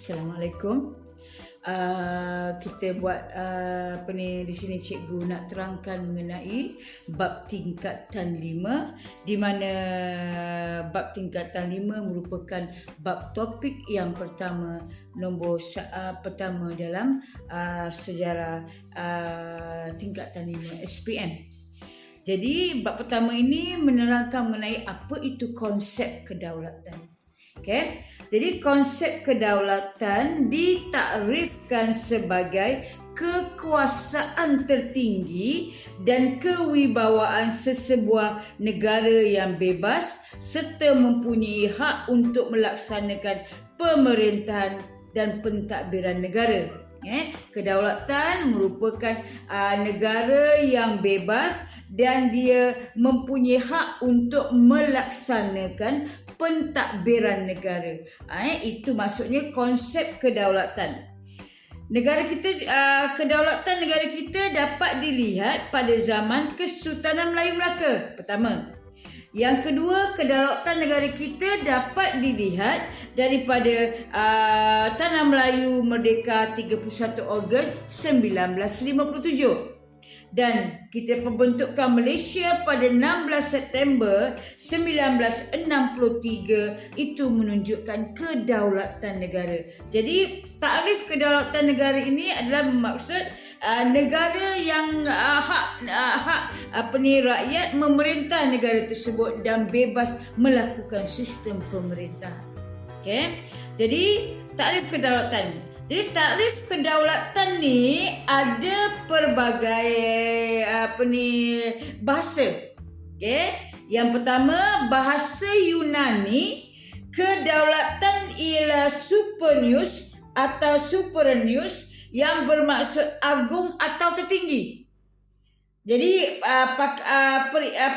Assalamualaikum. Kita buat di sini cikgu nak terangkan mengenai bab tingkatan 5, di mana bab tingkatan 5 merupakan bab topik yang pertama, nombor pertama dalam sejarah tingkatan 5 SPM. Jadi bab pertama ini menerangkan mengenai apa itu konsep kedaulatan. Okay. Jadi konsep kedaulatan ditakrifkan sebagai kekuasaan tertinggi dan kewibawaan sesebuah negara yang bebas serta mempunyai hak untuk melaksanakan pemerintahan dan pentadbiran negara. Kedaulatan merupakan negara yang bebas dan dia mempunyai hak untuk melaksanakan pentadbiran negara. Itu maksudnya konsep kedaulatan. Kedaulatan negara kita dapat dilihat pada zaman Kesultanan Melayu Melaka pertama. Yang kedua, kedaulatan negara kita dapat dilihat daripada Tanah Melayu Merdeka 31 Ogos 1957. Dan kita pembentukan Malaysia pada 16 September 1963 itu menunjukkan kedaulatan negara. Jadi takrif kedaulatan negara ini adalah bermaksud negara yang rakyat memerintah negara tersebut dan bebas melakukan sistem pemerintahan. Okey. Jadi takrif kedaulatan. Jadi takrif kedaulatan ni ada pelbagai bahasa. Okey. Yang pertama, bahasa Yunani, kedaulatan ialah suprenius atau suprenius yang bermaksud agung atau tertinggi. Jadi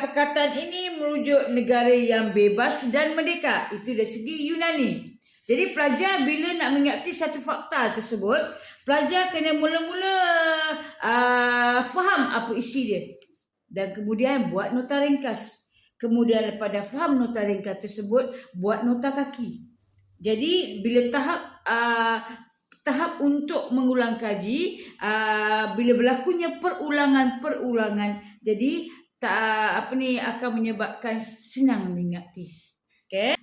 perkataan ini merujuk negara yang bebas dan merdeka. Itu dari segi Yunani. Jadi pelajar bila nak mengerti satu fakta tersebut, pelajar kena mula-mula faham apa isi dia. Dan kemudian buat nota ringkas. Kemudian lepas dah faham nota ringkas tersebut, buat nota kaki. Jadi bila tahap untuk mengulang kaji, bila berlakunya perulangan, jadi akan menyebabkan senang mengerti. Okay.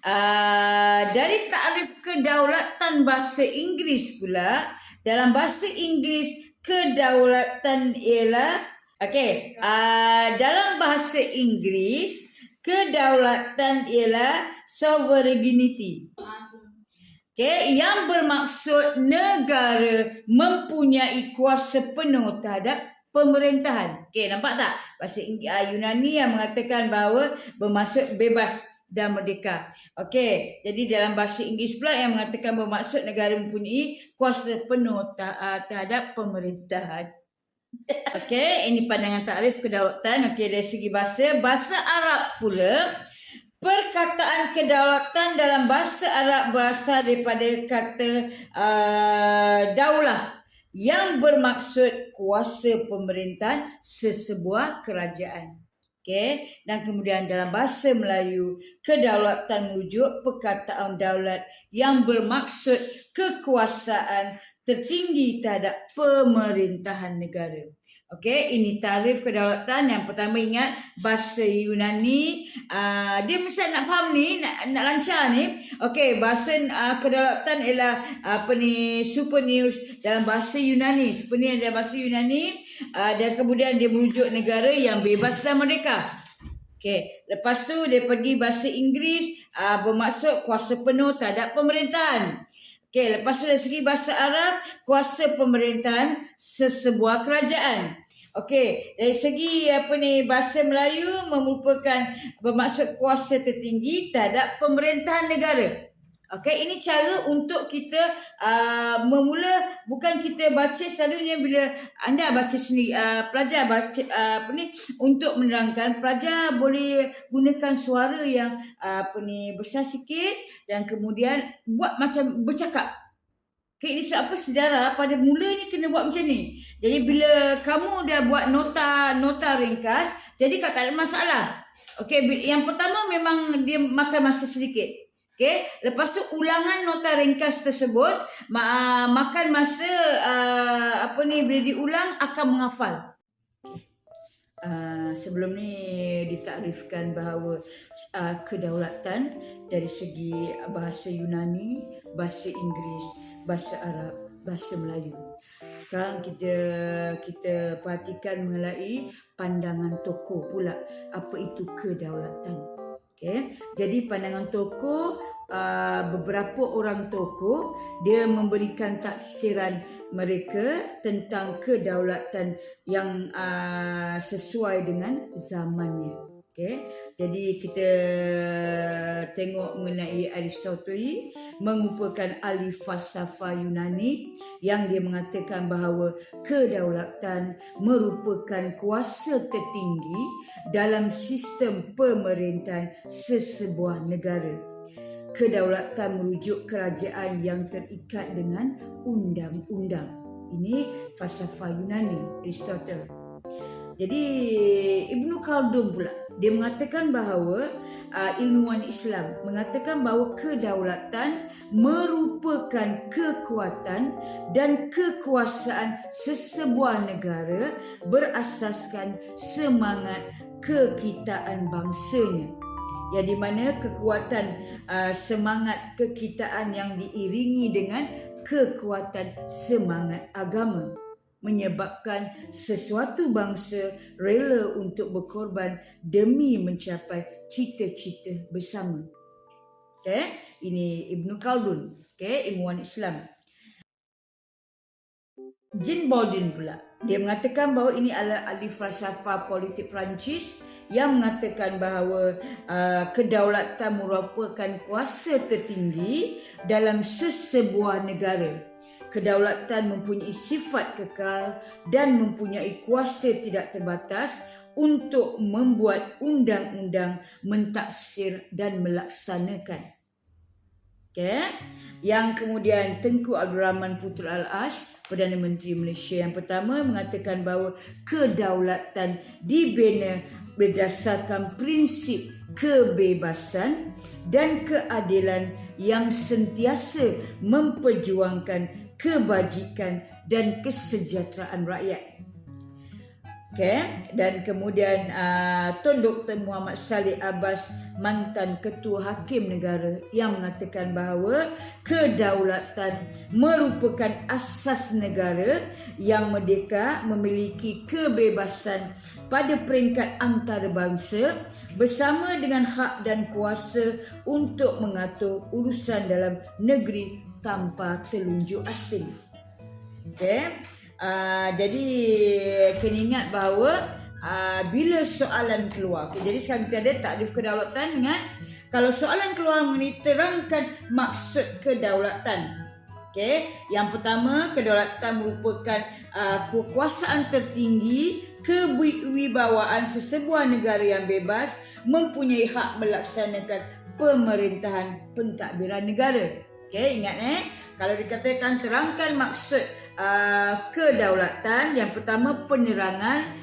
Dari takrif kedaulatan bahasa Inggeris pula, dalam bahasa Inggeris kedaulatan ialah dalam bahasa Inggeris kedaulatan ialah sovereignty. Yang bermaksud negara mempunyai kuasa penuh terhadap pemerintahan. Nampak tak? Bahasa Yunani yang mengatakan bahawa bermaksud bebas dan merdeka. Jadi dalam bahasa Inggeris pula yang mengatakan bermaksud negara mempunyai kuasa penuh terhadap pemerintahan. Ini pandangan takrif kedaulatan. Dari segi bahasa Arab pula, perkataan kedaulatan dalam bahasa Arab berasal daripada kata daulah yang bermaksud kuasa pemerintahan sesebuah kerajaan. Dan kemudian dalam bahasa Melayu, kedaulatan merujuk perkataan daulat yang bermaksud kekuasaan tertinggi terhadap pemerintahan negara. Ini tarif kedaulatan. Yang pertama ingat bahasa Yunani. Dia mesti nak faham ni, nak lancar ni. Bahasa kedaulatan ialah suprenius dalam bahasa Yunani. Suprenius dalam bahasa Yunani. Dan kemudian dia merujuk negara yang bebas dan merdeka. Lepas tu dia pergi bahasa Inggeris, bermaksud kuasa penuh terhadap pemerintahan. Lepas tu dari segi bahasa Arab, kuasa pemerintahan sesebuah kerajaan. Dari segi bahasa Melayu merupakan bermaksud kuasa tertinggi terhadap pemerintahan negara. Ini cara untuk kita memula, bukan kita baca selalunya bila anda baca sendiri, pelajar baca untuk menerangkan, pelajar boleh gunakan suara yang besar sikit dan kemudian buat macam bercakap. Ini sebab apa sejarah pada mulanya kena buat macam ni. Jadi bila kamu dah buat nota ringkas, jadi tak ada masalah. Yang pertama memang dia makan masa sedikit. Okey, lepas tu ulangan nota ringkas tersebut makan masa bila diulang akan menghafal. Sebelum ni ditakrifkan bahawa kedaulatan dari segi bahasa Yunani, bahasa Inggeris, bahasa Arab, bahasa Melayu. Sekarang kita perhatikan mengenai pandangan tokoh pula apa itu kedaulatan. Okay. Jadi pandangan tokoh, beberapa orang tokoh dia memberikan tafsiran mereka tentang kedaulatan yang sesuai dengan zamannya. Okay. Jadi kita tengok mengenai Aristoteles mengumpulkan ahli falsafah Yunani yang dia mengatakan bahawa kedaulatan merupakan kuasa tertinggi dalam sistem pemerintahan sesebuah negara. Kedaulatan merujuk kerajaan yang terikat dengan undang-undang. Ini falsafah Yunani, Aristoteles. Jadi Ibnu Khaldun pula dia mengatakan bahawa ilmuwan Islam mengatakan bahawa kedaulatan merupakan kekuatan dan kekuasaan sesebuah negara berasaskan semangat kekitaan bangsanya. Yang di mana kekuatan semangat kekitaan yang diiringi dengan kekuatan semangat agama menyebabkan sesuatu bangsa rela untuk berkorban demi mencapai cita-cita bersama. Okay? Ini Ibnu Khaldun, okay? Ilmuwan Islam. Jean Bodin pula, dia mengatakan bahawa ini adalah ahli falsafah politik Perancis yang mengatakan bahawa kedaulatan merupakan kuasa tertinggi dalam sesebuah negara. Kedaulatan mempunyai sifat kekal dan mempunyai kuasa tidak terbatas untuk membuat undang-undang, mentafsir dan melaksanakan. Okay. Yang kemudian Tengku Abdul Rahman Putra Al-Ash, Perdana Menteri Malaysia yang pertama, mengatakan bahawa kedaulatan dibina berdasarkan prinsip kebebasan dan keadilan yang sentiasa memperjuangkan kebajikan dan kesejahteraan rakyat. Okay. Dan kemudian Tun Dr. Muhammad Saleh Abbas, mantan Ketua Hakim Negara, yang mengatakan bahawa kedaulatan merupakan asas negara yang merdeka, memiliki kebebasan pada peringkat antarabangsa bersama dengan hak dan kuasa untuk mengatur urusan dalam negeri tanpa telunjuk asing. Okay. Jadi kena ingat bahawa bila soalan keluar, okay, jadi sekarang kita ada takrif kedaulatan. Ingat, kalau soalan keluar mengenai terangkan maksud kedaulatan. Okay. Yang pertama, kedaulatan merupakan kekuasaan tertinggi, kewibawaan sesebuah negara yang bebas, mempunyai hak melaksanakan pemerintahan pentadbiran negara. Okay, ingat kalau dikatakan terangkan maksud kedaulatan, yang pertama penerangan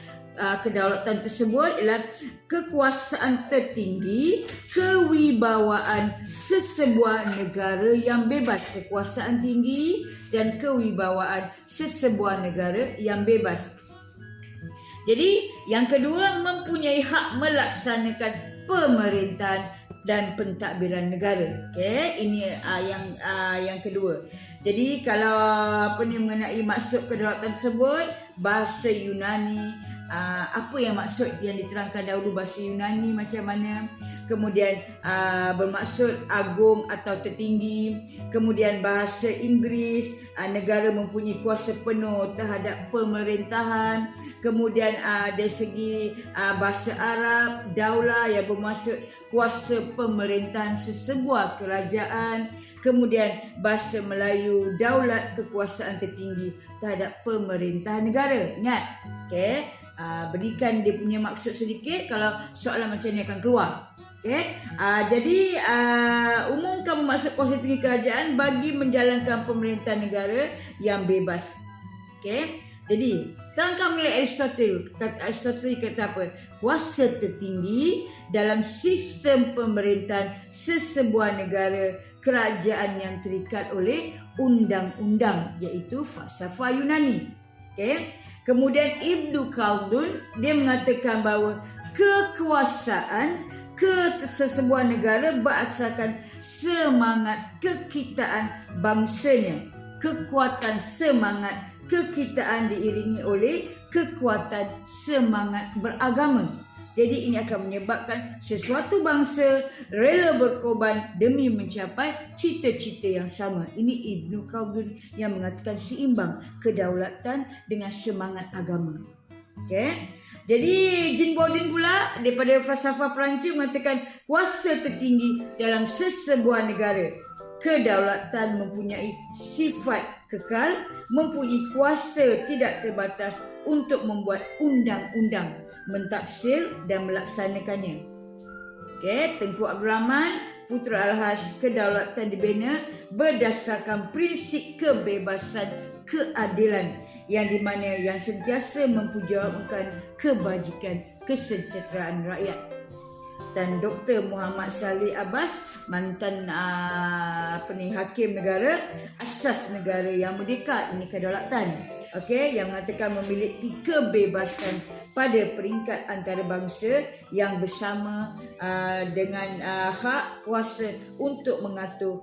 kedaulatan tersebut ialah kekuasaan tertinggi, kewibawaan sesebuah negara yang bebas. Kekuasaan tinggi dan kewibawaan sesebuah negara yang bebas. Jadi yang kedua, mempunyai hak melaksanakan pemerintahan dan pentadbiran negara. Okay, ini yang kedua. Jadi kalau mengenai maksud kedaulatan tersebut, bahasa Yunani, apa yang maksud yang diterangkan dahulu bahasa Yunani macam mana, kemudian bermaksud agung atau tertinggi, kemudian bahasa Inggeris, negara mempunyai kuasa penuh terhadap pemerintahan, kemudian dari segi bahasa Arab, daulah yang bermaksud kuasa pemerintahan sesebuah kerajaan, kemudian bahasa Melayu, daulat, kekuasaan tertinggi terhadap pemerintahan negara. Ingat, okay? Berikan dia punya maksud sedikit kalau soalan macam ni akan keluar. Okay? Jadi umumkan bermaksud kuasa tinggi kerajaan bagi menjalankan pemerintahan negara yang bebas. Okay? Jadi, terangkan oleh Aristoteles. Aristoteles kata apa? Kuasa tertinggi dalam sistem pemerintahan sesebuah negara, kerajaan yang terikat oleh undang-undang, iaitu falsafah Yunani. Okay? Kemudian Ibnu Khaldun, dia mengatakan bahawa kekuasaan sesebuah negara berdasarkan semangat kekitaan bangsanya. Kekuatan semangat kekitaan diiringi oleh kekuatan semangat beragama. Jadi ini akan menyebabkan sesuatu bangsa rela berkorban demi mencapai cita-cita yang sama. Ini Ibnu Khaldun yang mengatakan seimbang kedaulatan dengan semangat agama. Okay? Jadi Jean Bodin pula daripada falsafah Perancis mengatakan kuasa tertinggi dalam sesebuah negara. Kedaulatan mempunyai sifat kekal, mempunyai kuasa tidak terbatas untuk membuat undang-undang, mentafsir dan melaksanakannya. Okay, Tengku Abdul Rahman, Putra Al-Haj, kedaulatan dibina berdasarkan prinsip kebebasan keadilan yang di mana yang sentiasa memperjuangkan kebajikan kesejahteraan rakyat. Dan Dr. Muhammad Saleh Abbas, mantan hakim negara, asas negara yang merdeka, ini kedaulatan. Okey, yang mengatakan memiliki kebebasan pada peringkat antarabangsa yang bersama dengan hak kuasa untuk mengatur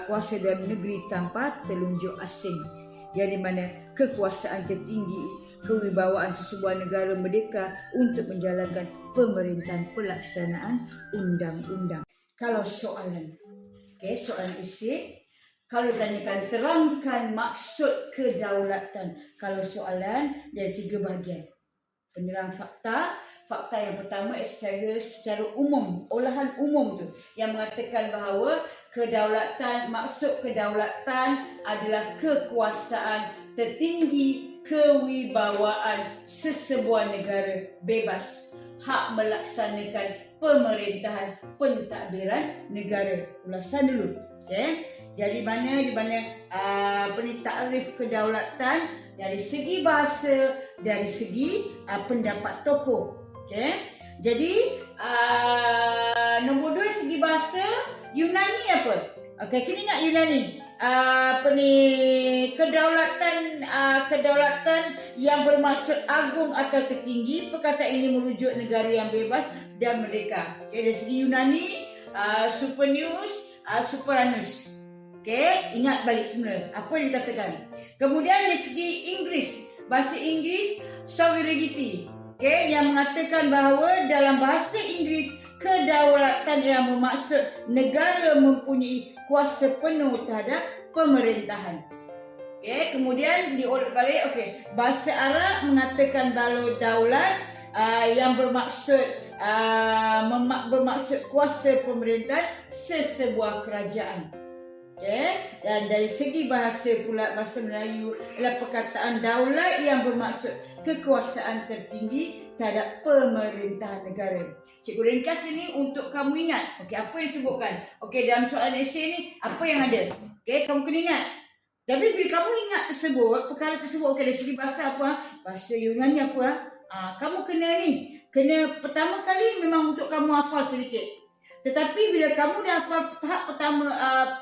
kuasa dalam negeri tanpa telunjuk asing. Yang di mana kekuasaan tertinggi, kewibawaan sesebuah negara merdeka untuk menjalankan pemerintahan pelaksanaan undang-undang. Kalau soalan, soalan isi, kalau tanyakan terangkan maksud kedaulatan. Kalau soalan dari 3 bahagian. Penyerang fakta. Fakta yang pertama secara umum, olahan umum tu yang mengatakan bahawa maksud kedaulatan adalah kekuasaan tertinggi, kewibawaan sesebuah negara bebas, hak melaksanakan pemerintahan pentadbiran negara. Ulasan dulu. Jadi di mana takrif kedaulatan dari segi bahasa, dari segi pendapat tokoh. Jadi nombor 2 segi bahasa, Yunani apa? Kita ingat Yunani. Kedaulatan yang bermaksud agung atau tertinggi. Perkataan ini merujuk negara yang bebas dan merdeka. Dari segi Yunani, Supernius, Superanus. Ingat balik semula apa yang dikatakan. Kemudian dari segi Inggeris, bahasa Inggeris, sovereignty. Yang mengatakan bahawa dalam bahasa Inggeris, kedaulatan yang bermaksud negara mempunyai kuasa penuh terhadap pemerintahan. Kemudian diurut balik, bahasa Arab mengatakan bahawa daulat yang bermaksud kuasa pemerintahan sesebuah kerajaan. Dan dari segi bahasa pula, bahasa Melayu adalah perkataan daulat yang bermaksud kekuasaan tertinggi terhadap pemerintahan negara. Cikgu ringkas ini untuk kamu ingat. Apa yang disebutkan? Dalam soalan esei ni apa yang ada? Kamu kena ingat. Tapi bila kamu ingat perkara tersebut, dari segi bahasa apa? Bahasa Yunani apa? Kamu kena pertama kali memang untuk kamu hafal sedikit. Tetapi bila kamu dah hafal tahap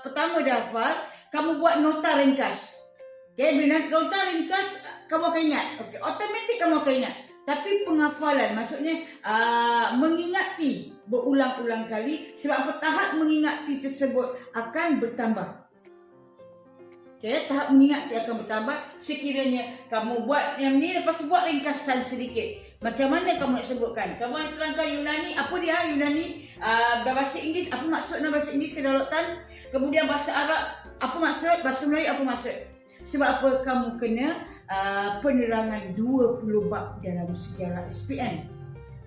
pertama dah hafal, kamu buat nota ringkas. Bila nota ringkas, kamu akan ingat. Automatik kamu akan ingat. Tapi penghafalan, maksudnya mengingati berulang-ulang kali, sebab tahap mengingati tersebut akan bertambah. Tahap mengingati akan bertambah sekiranya kamu buat yang ni, lepas buat ringkasan sedikit. Macam mana kamu nak sebutkan? Kamu nak terangkan Yunani, apa dia Yunani? Bahasa Inggeris, apa maksudnya bahasa Inggeris kedaulatan? Kemudian bahasa Arab, apa maksud? Bahasa Melayu, apa maksud? Sebab apa kamu kena penerangan 20 bab dalam sejarah SPM.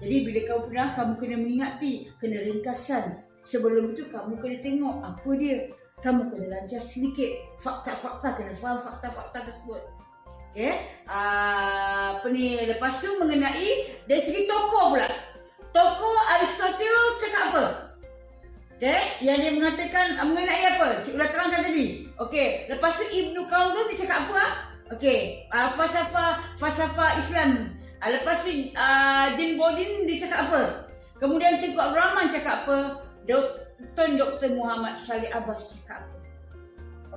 Jadi bila kamu penerang, kamu kena mengingati, kena ringkasan. Sebelum itu kamu kena tengok apa dia. Kamu kena lancar sedikit fakta-fakta, kena faham fakta-fakta tersebut. Lepas tu mengenai dari segi tokoh pula. Tokoh Aristoteles cakap apa? Yang dia mengatakan mengenai apa? Cikgu dah terangkan tadi. Lepas tu Ibnu Khaldun dia cakap apa? Okey, falsafah Islam. Lepas tu Jin Bodin dia cakap apa? Kemudian Tengku Abdul Rahman cakap apa? Dr. Muhammad Saleh Abbas cakap apa?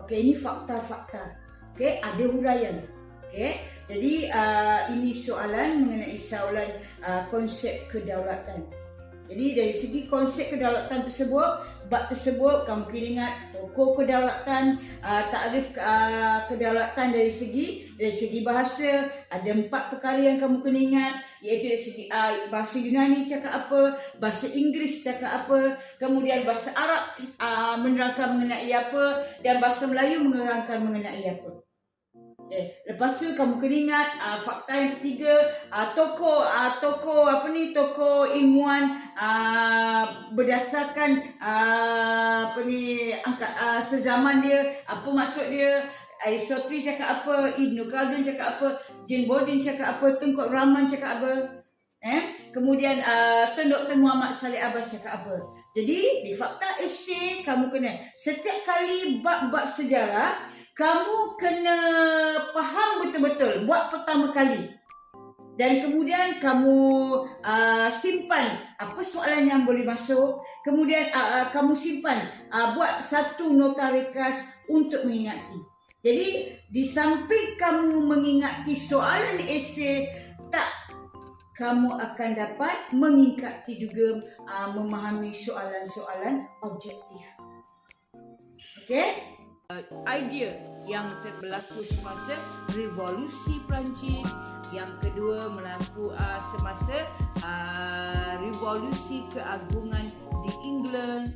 Okey, ini fakta-fakta. Okey, ada huraian. Okey, jadi ini soalan mengenai konsep kedaulatan. Jadi dari segi konsep kedaulatan tersebut, bab tersebut kamu kena ingat tokoh kedaulatan, takrif kedaulatan dari segi bahasa, ada 4 perkara yang kamu kena ingat, iaitu dari segi bahasa Yunani cakap apa, bahasa Inggeris cakap apa, kemudian bahasa Arab menerangkan mengenai apa, dan bahasa Melayu menerangkan mengenai apa. Lepas tu kamu kena ingat fakta yang ketiga, tokoh ilmuwan berdasarkan sezaman dia, apa maksud dia. Aristoteles cakap apa, Ibn Khaldun cakap apa, Jin Bodin cakap apa, Tengku Abdul Rahman cakap apa. Kemudian Dr. Muhammad Saleh Abbas cakap apa. Jadi di fakta esei kamu kena setiap kali bab-bab sejarah kamu kena faham betul-betul buat pertama kali. Dan kemudian kamu simpan apa soalan yang boleh masuk. Kemudian kamu simpan buat satu nota ringkas untuk mengingati. Jadi di samping kamu mengingati soalan esei, kamu akan dapat mengingati juga memahami soalan-soalan objektif. Okey? Idea yang berlaku semasa Revolusi Perancis, yang kedua berlaku semasa Revolusi Keagungan di England,